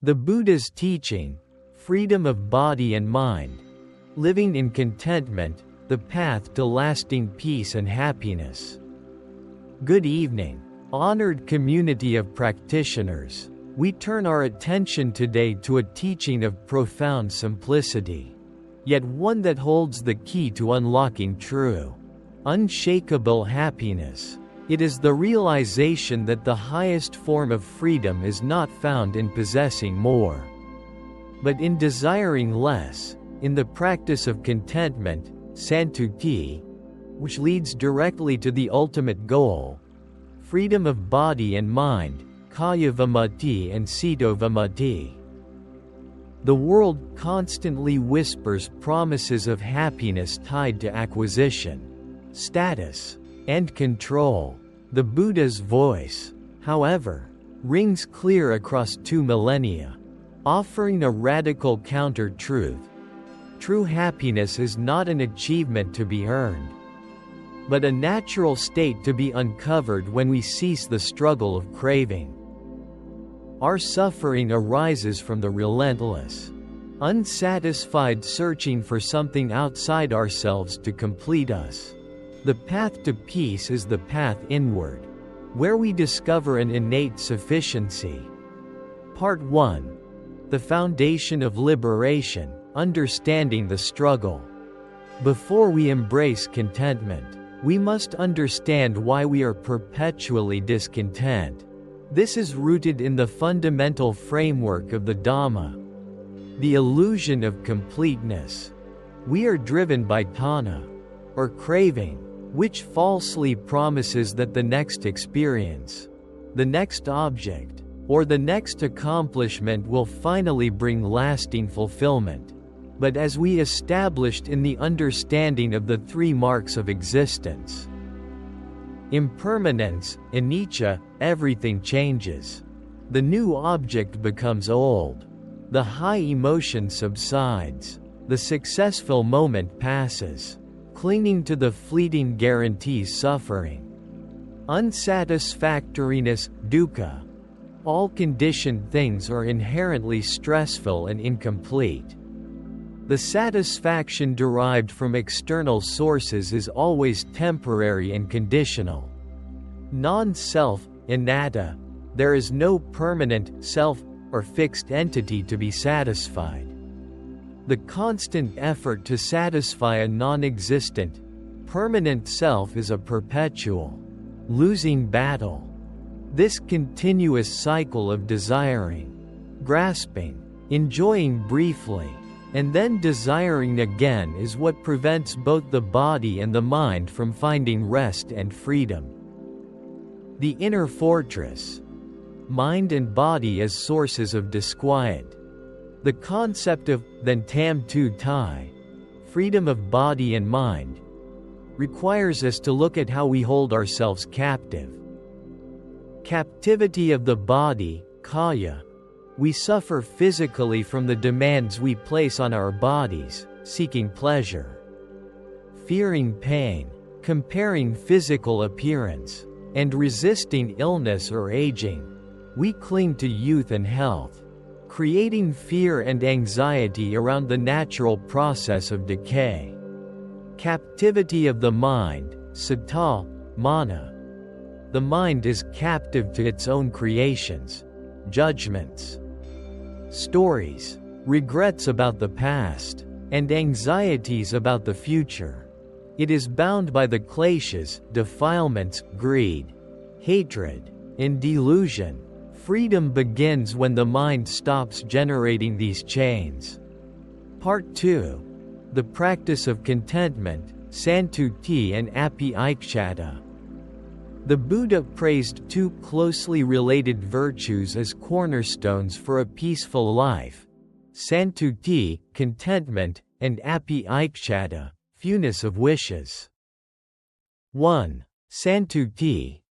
The Buddha's teaching, freedom of body and mind, living in contentment, the path to lasting peace and happiness. Good evening, honored community of practitioners. We turn our attention today to a teaching of profound simplicity, yet one that holds the key to unlocking true, unshakable happiness. It is the realization that the highest form of freedom is not found in possessing more, but in desiring less, in the practice of contentment, santuti, which leads directly to the ultimate goal, freedom of body and mind, kaya vimukti and cito vimukti. The world constantly whispers promises of happiness tied to acquisition, status, and control. The Buddha's voice, however, rings clear across 2 millennia, offering a radical counter-truth. True happiness is not an achievement to be earned, but a natural state to be uncovered when we cease the struggle of craving. Our suffering arises from the relentless, unsatisfied searching for something outside ourselves to complete us. The path to peace is the path inward, where we discover an innate sufficiency. Part 1. The foundation of liberation, understanding the struggle. Before we embrace contentment, we must understand why we are perpetually discontent. This is rooted in the fundamental framework of the Dhamma, the illusion of completeness. We are driven by tanha, or craving, which falsely promises that the next experience, the next object, or the next accomplishment will finally bring lasting fulfillment. But as we established in the understanding of the 3 marks of existence, impermanence, anicca, everything changes. The new object becomes old. The high emotion subsides. The successful moment passes. Clinging to the fleeting guarantees suffering. Unsatisfactoriness, dukkha. All conditioned things are inherently stressful and incomplete. The satisfaction derived from external sources is always temporary and conditional. Non-self, anatta, there is no permanent self or fixed entity to be satisfied. The constant effort to satisfy a non-existent, permanent self is a perpetual, losing battle. This continuous cycle of desiring, grasping, enjoying briefly, and then desiring again is what prevents both the body and the mind from finding rest and freedom. The inner fortress, mind and body as sources of disquiet. The concept of then tam tu tai, freedom of body and mind, requires us to look at how we hold ourselves captive. Captivity of the body, kaya. We suffer physically from the demands we place on our bodies, seeking pleasure, fearing pain, comparing physical appearance, and resisting illness or aging. We cling to youth and health, creating fear and anxiety around the natural process of decay. Captivity of the mind, satta, mana. The mind is captive to its own creations, judgments, stories, regrets about the past, and anxieties about the future. It is bound by the kleshas, defilements, greed, hatred, and delusion. Freedom begins when the mind stops generating these chains. Part 2. The practice of contentment, santuti and api-aikshata. The Buddha praised 2 closely related virtues as cornerstones for a peaceful life: santuti, contentment, and api-aikshata, fewness of wishes. 1. Santuti,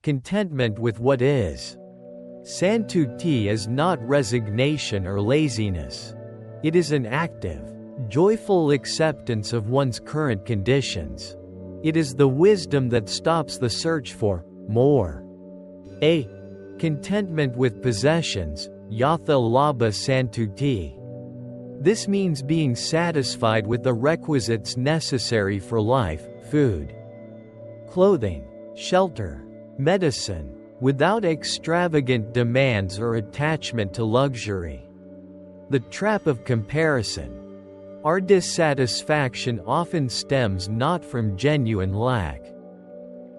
contentment with what is. Santuti is not resignation or laziness. It is an active, joyful acceptance of one's current conditions. It is the wisdom that stops the search for more. A. Contentment with possessions, yatha labha santuti. This means being satisfied with the requisites necessary for life, food, clothing, shelter, medicine, without extravagant demands or attachment to luxury. The trap of comparison. Our dissatisfaction often stems not from genuine lack,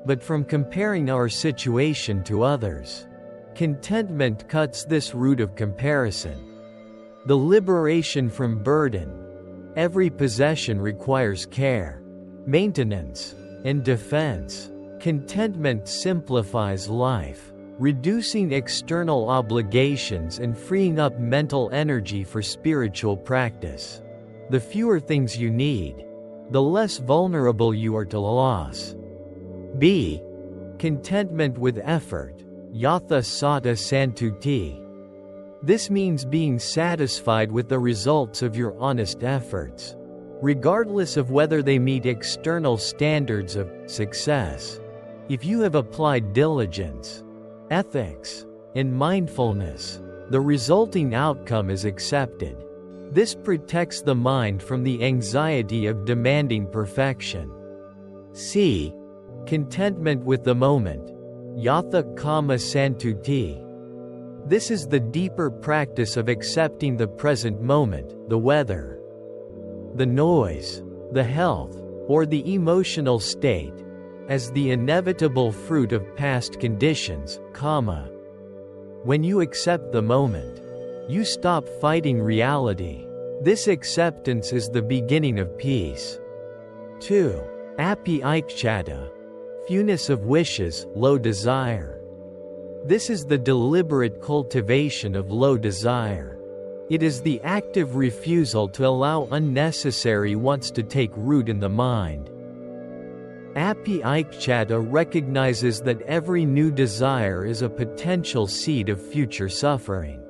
but from comparing our situation to others. Contentment cuts this root of comparison. The liberation from burden. Every possession requires care, maintenance, and defense. Contentment simplifies life, reducing external obligations and freeing up mental energy for spiritual practice. The fewer things you need, the less vulnerable you are to loss. B. Contentment with effort. Yatha sata santuti. This means being satisfied with the results of your honest efforts, regardless of whether they meet external standards of success. If you have applied diligence, ethics, and mindfulness, the resulting outcome is accepted. This protects the mind from the anxiety of demanding perfection. C. Contentment with the moment. Yatha kama santuti. This is the deeper practice of accepting the present moment, the weather, the noise, the health, or the emotional state, as the inevitable fruit of past conditions, kama. When you accept the moment, you stop fighting reality. This acceptance is the beginning of peace. 2. Api aikchata. Fewness of wishes, low desire. This is the deliberate cultivation of low desire. It is the active refusal to allow unnecessary wants to take root in the mind. Api aikchata recognizes that every new desire is a potential seed of future suffering.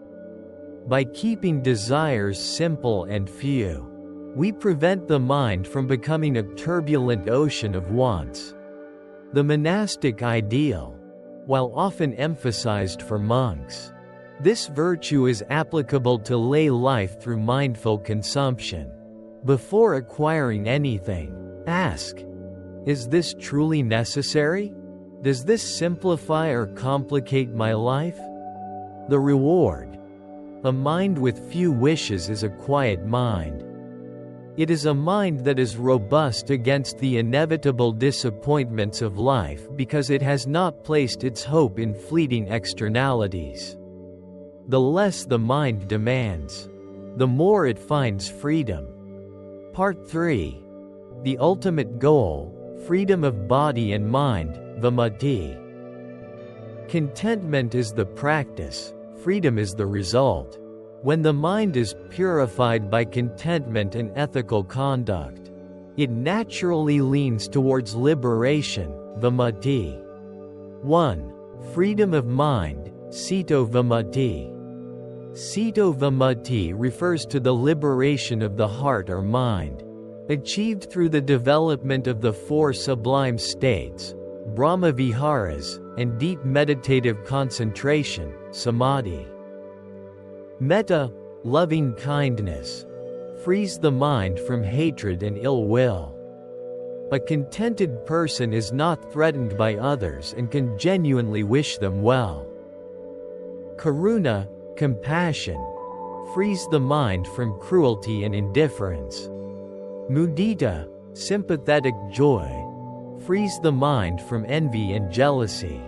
By keeping desires simple and few, we prevent the mind from becoming a turbulent ocean of wants. The monastic ideal, while often emphasized for monks, this virtue is applicable to lay life through mindful consumption. Before acquiring anything, ask, is this truly necessary? Does this simplify or complicate my life? The reward. A mind with few wishes is a quiet mind. It is a mind that is robust against the inevitable disappointments of life because it has not placed its hope in fleeting externalities. The less the mind demands, the more it finds freedom. Part 3. The ultimate goal. Freedom of body and mind, vimukti. Contentment is the practice, freedom is the result. When the mind is purified by contentment and ethical conduct, it naturally leans towards liberation, vimukti. 1. Freedom of mind, sito vimukti. Sito vimukti refers to the liberation of the heart or mind, achieved through the development of the four sublime states, Brahma viharas, and deep meditative concentration, samadhi. Metta, loving kindness, frees the mind from hatred and ill will. A contented person is not threatened by others and can genuinely wish them well. Karuna, compassion, frees the mind from cruelty and indifference. Mudita, sympathetic joy, frees the mind from envy and jealousy.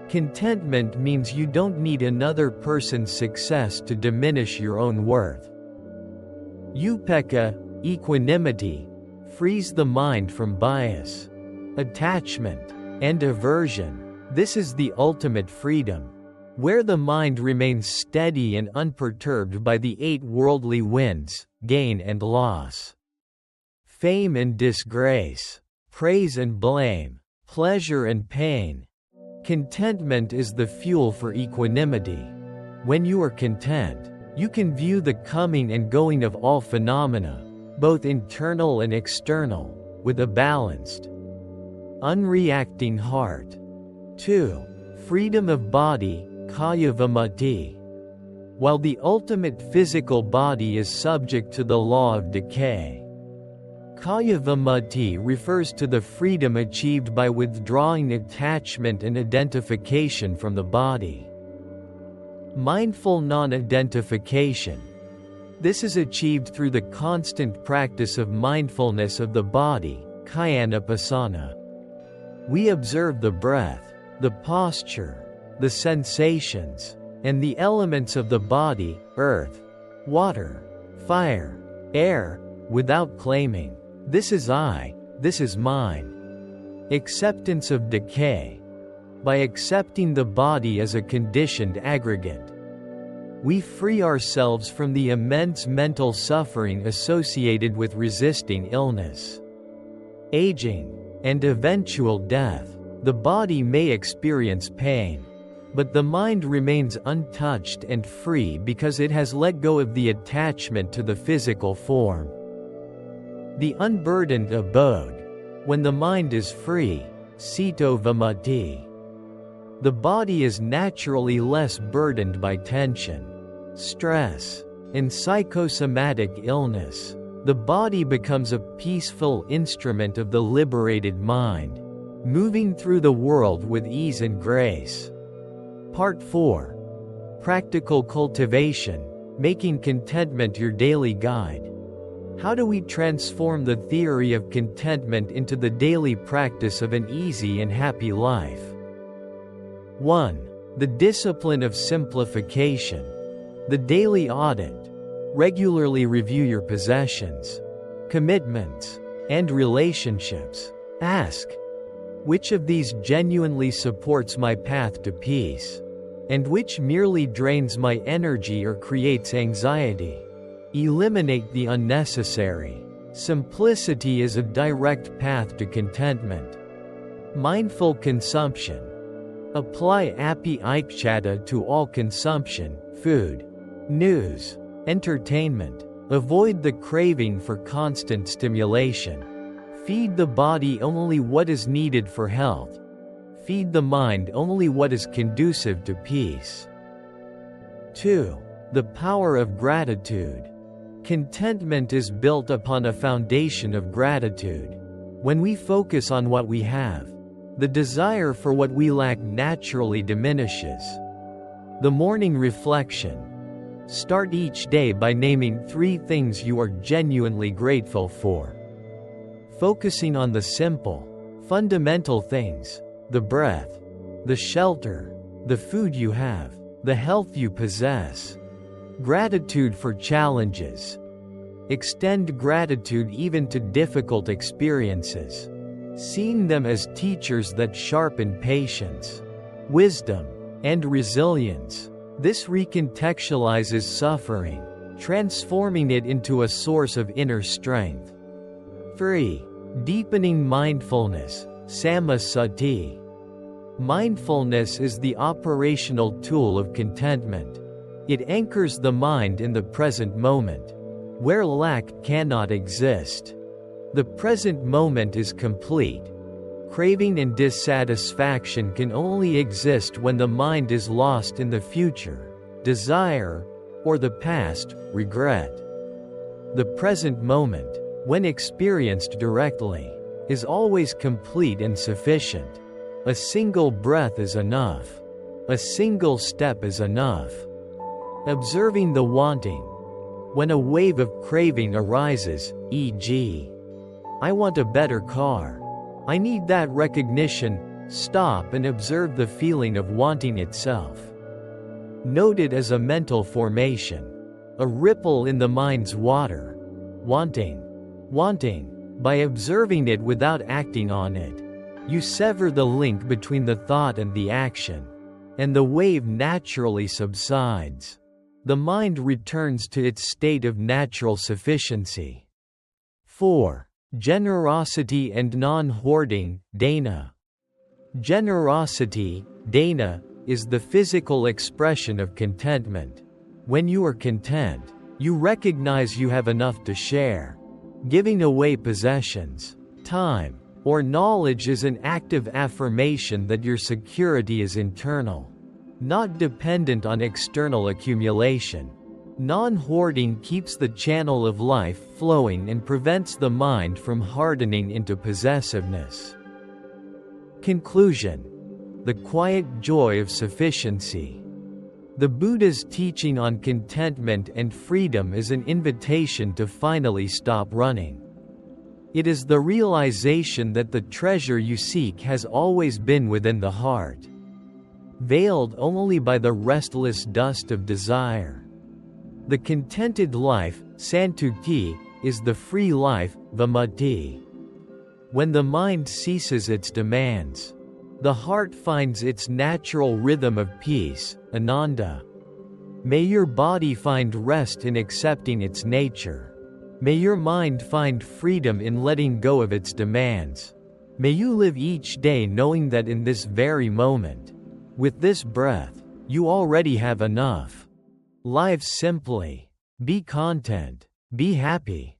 Contentment means you don't need another person's success to diminish your own worth. Upekkha, equanimity, frees the mind from bias, attachment, and aversion. This is the ultimate freedom, where the mind remains steady and unperturbed by the 8 worldly winds, gain and loss, fame and disgrace, praise and blame, pleasure and pain. Contentment is the fuel for equanimity. When you are content, you can view the coming and going of all phenomena, both internal and external, with a balanced, unreacting heart. 2. Freedom of body, kaya vimukti. while the ultimate physical body is subject to the law of decay. Kayavamati refers to the freedom achieved by withdrawing attachment and identification from the body. Mindful non-identification. This is achieved through the constant practice of mindfulness of the body, kayanapasana. We observe the breath, the posture, the sensations, and the elements of the body, earth, water, fire, air, without claiming, "This is I, this is mine." Acceptance of decay. By accepting the body as a conditioned aggregate, we free ourselves from the immense mental suffering associated with resisting illness, aging, and eventual death. The body may experience pain, but the mind remains untouched and free because it has let go of the attachment to the physical form. The unburdened abode. When the mind is free, sito vamati. The body is naturally less burdened by tension, stress, and psychosomatic illness. The body becomes a peaceful instrument of the liberated mind, moving through the world with ease and grace. Part 4. Practical cultivation, making contentment your daily guide. How do we transform the theory of contentment into the daily practice of an easy and happy life? 1. The discipline of simplification. The daily audit. Regularly review your possessions, commitments, and relationships. Ask, which of these genuinely supports my path to peace? And which merely drains my energy or creates anxiety? Eliminate the unnecessary. Simplicity is a direct path to contentment. Mindful consumption. Apply api aikchata to all consumption, food, news, entertainment. Avoid the craving for constant stimulation. Feed the body only what is needed for health. Feed the mind only what is conducive to peace. 2. The power of gratitude. Contentment is built upon a foundation of gratitude. When we focus on what we have, the desire for what we lack naturally diminishes. The morning reflection. Start each day by naming 3 things you are genuinely grateful for. Focusing on the simple, fundamental things, the breath, the shelter, the food you have, the health you possess. Gratitude for challenges. Extend gratitude even to difficult experiences, seeing them as teachers that sharpen patience, wisdom, and resilience. This recontextualizes suffering, transforming it into a source of inner strength. 3. Deepening mindfulness, samasati. Mindfulness is the operational tool of contentment. It anchors the mind in the present moment, where lack cannot exist. The present moment is complete. Craving and dissatisfaction can only exist when the mind is lost in the future, desire, or the past, regret. The present moment, when experienced directly, is always complete and sufficient. A single breath is enough. A single step is enough. Observing the wanting. When a wave of craving arises, e.g., I want a better car, I need that recognition, stop and observe the feeling of wanting itself. Note it as a mental formation, a ripple in the mind's water. Wanting. By observing it without acting on it, you sever the link between the thought and the action, and the wave naturally subsides. The mind returns to its state of natural sufficiency. 4. Generosity and non-hoarding, dana. Generosity, dana, is the physical expression of contentment. When you are content, you recognize you have enough to share. Giving away possessions, time, or knowledge is an active affirmation that your security is internal. not dependent on external accumulation. Non-hoarding keeps the channel of life flowing and prevents the mind from hardening into possessiveness. Conclusion: the quiet joy of sufficiency. The Buddha's teaching on contentment and freedom is an invitation to finally stop running. It is the realization that the treasure you seek has always been within the heart, veiled only by the restless dust of desire. The contented life, santuti, is the free life, vimukti. When the mind ceases its demands, the heart finds its natural rhythm of peace, ananda. May your body find rest in accepting its nature. May your mind find freedom in letting go of its demands. May you live each day knowing that in this very moment, with this breath, you already have enough. Live simply. Be content. Be happy.